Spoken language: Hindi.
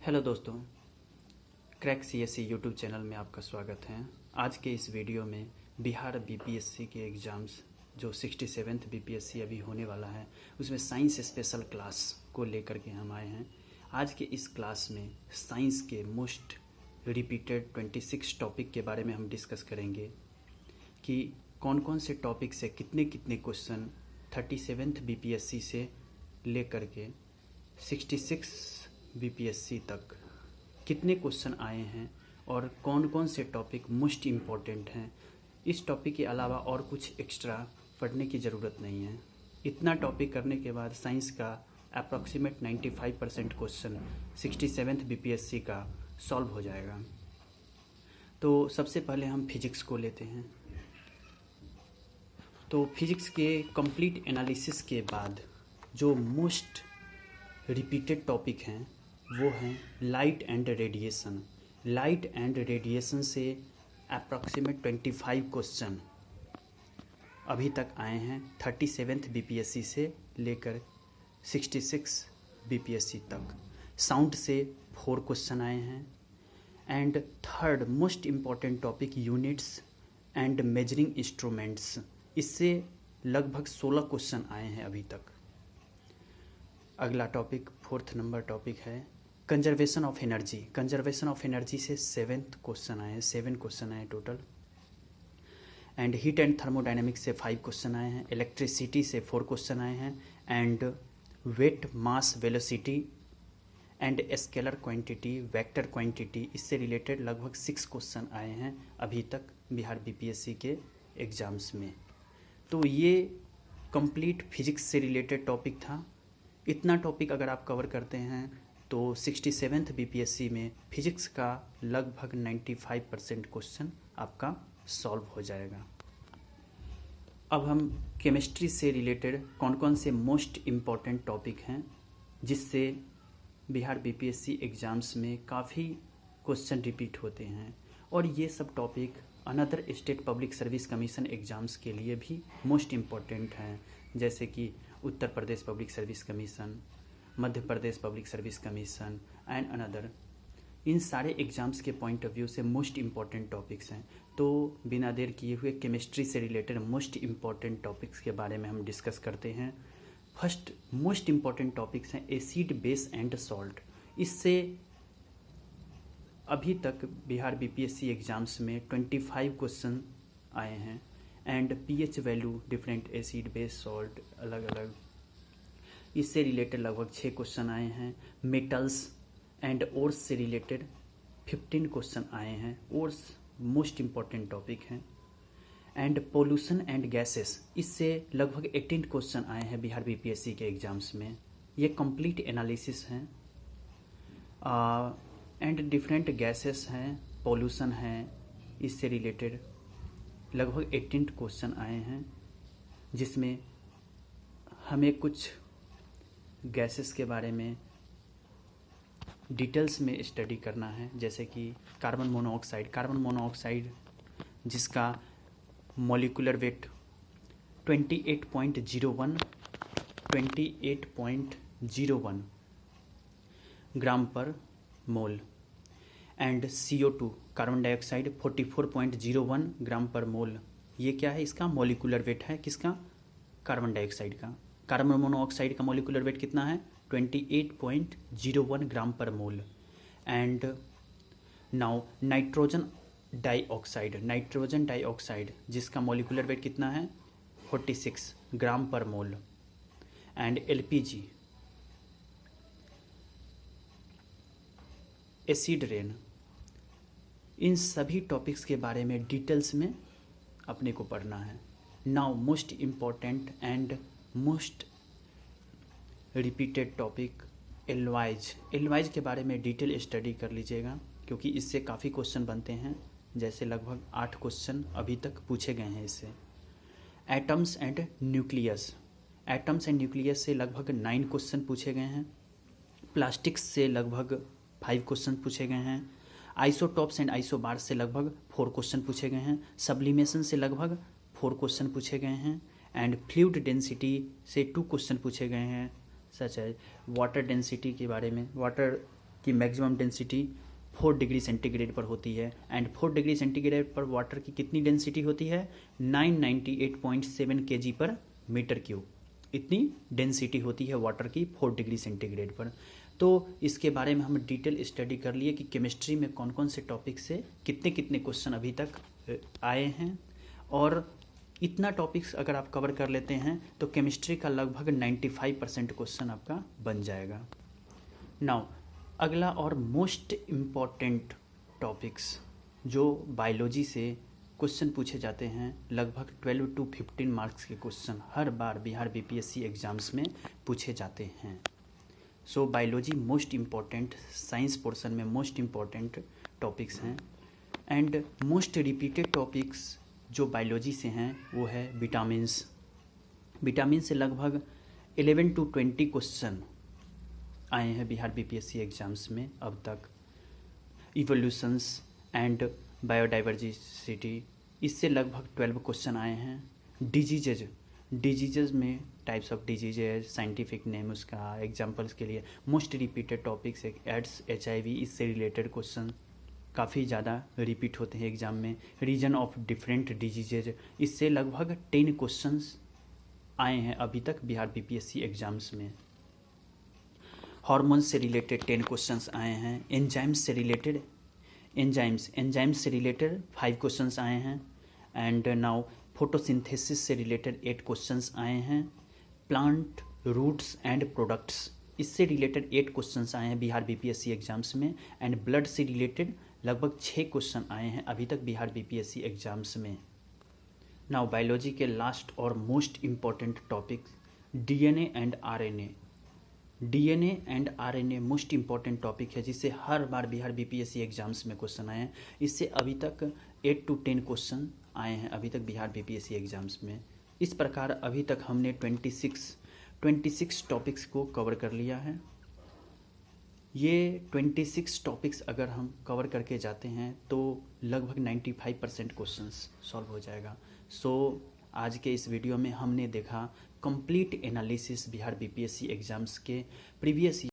हेलो दोस्तों, क्रैक सीएससी यूट्यूब चैनल में आपका स्वागत है। आज के इस वीडियो में बिहार बीपीएससी के एग्ज़ाम्स जो 67th बीपीएससी अभी होने वाला है उसमें साइंस स्पेशल क्लास को लेकर के हम आए हैं। आज के इस क्लास में साइंस के मोस्ट रिपीटेड 26 टॉपिक के बारे में हम डिस्कस करेंगे कि कौन कौन से टॉपिक से कितने कितने क्वेश्चन 37th बीपीएससी से लेकर के 66 बीपीएससी तक कितने क्वेश्चन आए हैं और कौन कौन से टॉपिक मोस्ट इम्पॉर्टेंट हैं। इस टॉपिक के अलावा और कुछ एक्स्ट्रा पढ़ने की ज़रूरत नहीं है। इतना टॉपिक करने के बाद साइंस का अप्रॉक्सीमेट 95% क्वेश्चन 67th बीपीएससी का सॉल्व हो जाएगा। तो सबसे पहले हम फिजिक्स को लेते हैं। तो फिजिक्स के कंप्लीट एनालिसिस के बाद जो मोस्ट रिपीटेड टॉपिक हैं वो हैं light and radiation. Light and radiation से अप्रॉक्सीमेट 25 क्वेश्चन अभी तक आए हैं 37th बीपीएससी से लेकर 66 बीपीएससी तक। साउंड से 4 क्वेश्चन आए हैं। And third most important topic units and measuring instruments, इससे लगभग 16 क्वेश्चन आए हैं अभी तक। अगला टॉपिक 4th नंबर टॉपिक है conservation of energy. Conservation of energy से 7th क्वेश्चन आए हैं, 7 क्वेश्चन आए total. And heat and thermodynamics से 5 क्वेश्चन आए हैं। इलेक्ट्रिसिटी से 4 क्वेश्चन आए हैं। And weight mass velocity and scalar quantity vector quantity, इससे रिलेटेड लगभग 6 क्वेश्चन आए हैं अभी तक बिहार बीपीएससी के एग्ज़ाम्स में। तो ये कंप्लीट फिजिक्स से रिलेटेड टॉपिक था। इतना टॉपिक अगर आप कवर करते हैं तो 67th बीपीएससी में फिजिक्स का लगभग 95% क्वेश्चन आपका सॉल्व हो जाएगा। अब हम केमिस्ट्री से रिलेटेड कौन कौन से मोस्ट इम्पॉर्टेंट टॉपिक हैं जिससे बिहार बीपीएससी एग्ज़ाम्स में काफ़ी क्वेश्चन रिपीट होते हैं, और ये सब topic another state public service commission exams के लिए भी मोस्ट इम्पॉर्टेंट हैं, जैसे कि Uttar Pradesh public service commission, Madhya Pradesh public service commission and another. इन सारे एग्ज़ाम्स के पॉइंट ऑफ व्यू से मोस्ट इम्पॉर्टेंट टॉपिक्स हैं। तो बिना देर किए हुए केमिस्ट्री से रिलेटेड मोस्ट इम्पॉर्टेंट टॉपिक्स के बारे में हम डिस्कस करते हैं। फर्स्ट मोस्ट इम्पॉर्टेंट टॉपिक्स हैं एसिड, बेस एंड सॉल्ट। इससे अभी तक बिहार बीपीएससी एग्ज़ाम्स में 25 क्वेश्चन आए हैं। And pH value, different acid, base, salt, अलग अलग, इससे रिलेटेड लगभग 6 क्वेश्चन आए हैं। मेटल्स एंड ओर्स से रिलेटेड 15 क्वेश्चन आए हैं। ओर्स मोस्ट इम्पॉर्टेंट टॉपिक हैं। एंड पोल्यूशन एंड गैसेस, इससे लगभग 18 क्वेश्चन आए हैं बिहार बीपीएससी के एग्ज़ाम्स में। ये कंप्लीट एनालिसिस हैं। एंड डिफरेंट गैसेस हैं, पोल्यूशन हैं, इससे रिलेटेड लगभग 18 क्वेश्चन आए हैं, जिसमें हमें कुछ गैसेस के बारे में डिटेल्स में स्टडी करना है, जैसे कि कार्बन मोनोऑक्साइड। कार्बन मोनोऑक्साइड जिसका molecular wait 28.01 gram per mole. And CO2 carbon dioxide 44.01 gram per मोल। ये क्या है? इसका मॉलिक्यूलर वेट है। किसका? कार्बन डाइऑक्साइड का। कार्बन मोनोऑक्साइड का मॉलिक्यूलर वेट कितना है? 28.01 gram per mole. And now nitrogen dioxide जिसका मॉलिक्यूलर वेट कितना है? 46 gram per mole. And LPG, acid rain. इन सभी टॉपिक्स के बारे में डिटेल्स में अपने को पढ़ना है। Now most important and most repeated topic alloys. Alloys के बारे में डिटेल स्टडी कर लीजिएगा, क्योंकि इससे काफ़ी क्वेश्चन बनते हैं। जैसे लगभग 8 क्वेश्चन अभी तक पूछे गए हैं इससे। Atoms and nucleus. Atoms and nucleus से लगभग 9 क्वेश्चन पूछे गए हैं। प्लास्टिक्स से लगभग 5 क्वेश्चन पूछे गए हैं। आइसोटॉप्स एंड आइसोबार्स से लगभग 4 क्वेश्चन पूछे गए हैं। सब्लिमेशन से लगभग 4 क्वेश्चन पूछे गए हैं। एंड फ्लूइड डेंसिटी से 2 क्वेश्चन पूछे गए हैं, सच है वाटर डेंसिटी के बारे में, वाटर कि मैक्सिमम डेंसिटी 4 डिग्री सेंटीग्रेड पर होती है एंड 4 डिग्री सेंटीग्रेड पर वाटर की कितनी डेंसिटी होती है 998.7 kg पर मीटर क्यूब। इतनी डेंसिटी होती है वाटर की 4 डिग्री सेंटीग्रेड पर। तो इसके बारे में हम डिटेल स्टडी कर लिए कि केमिस्ट्री में कौन कौन से टॉपिक से कितने कितने क्वेश्चन अभी तक आए हैं, और इतना टॉपिक्स अगर आप कवर कर लेते हैं तो केमिस्ट्री का लगभग 95% क्वेश्चन आपका बन जाएगा। नाउ अगला और मोस्ट इम्पॉर्टेंट टॉपिक्स जो बायोलॉजी से क्वेश्चन पूछे जाते हैं, लगभग 12 to 15 मार्क्स के क्वेश्चन हर बार बिहार बीपीएससी एग्जाम्स में पूछे जाते हैं। So biology most important, science portion में मोस्ट इम्पॉर्टेंट टॉपिक्स हैं एंड मोस्ट रिपीटेड टॉपिक्स जो बायोलॉजी से हैं वो है विटामिन्स। विटामिन से लगभग 11 to 20 क्वेश्चन आए हैं बिहार बीपीएससी एग्जाम्स में अब तक। इवोल्यूशंस एंड बायोडाइवर्सिटी, इससे लगभग 12 क्वेश्चन आए हैं। डिजीजेज में types of diseases, scientific name उसका, एग्जांपल्स के लिए मोस्ट रिपीटेड टॉपिक्स है एड्स, HIV, इससे रिलेटेड क्वेश्चन काफ़ी ज़्यादा रिपीट होते हैं एग्जाम में। रीजन ऑफ डिफरेंट डिजीजेज, इससे लगभग 10 क्वेश्चंस आए हैं अभी तक बिहार बीपीएससी एग्जाम्स में। हार्मोन्स से रिलेटेड 10 क्वेश्चंस आए हैं। एंजाइम्स से रिलेटेड 5 क्वेश्चंस आए हैं एंड नाउ फोटोसिंथेसिस से रिलेटेड 8 क्वेश्चंस आए हैं। प्लांट रूट्स एंड प्रोडक्ट्स, इससे रिलेटेड 8 क्वेश्चंस आए हैं बिहार बीपीएससी एग्जाम्स में एंड ब्लड से रिलेटेड लगभग 6 क्वेश्चन आए हैं अभी तक बिहार बीपीएससी एग्जाम्स में। नाउ बायोलॉजी के लास्ट और most important topic DNA and RNA most important topic है जिससे हर बार बिहार बीपीएससी एग्जाम्स में क्वेश्चन आए हैं। इससे अभी तक 8 to 10 क्वेश्चन आए हैं अभी तक बिहार बीपीएससी एग्जाम्स में। इस प्रकार अभी तक हमने 26 टॉपिक्स को कवर कर लिया है। ये 26 टॉपिक्स अगर हम कवर करके जाते हैं तो लगभग 95% क्वेश्चंस सॉल्व हो जाएगा। सो आज के इस वीडियो में हमने देखा complete analysis Bihar BPSC exams के प्रीवियस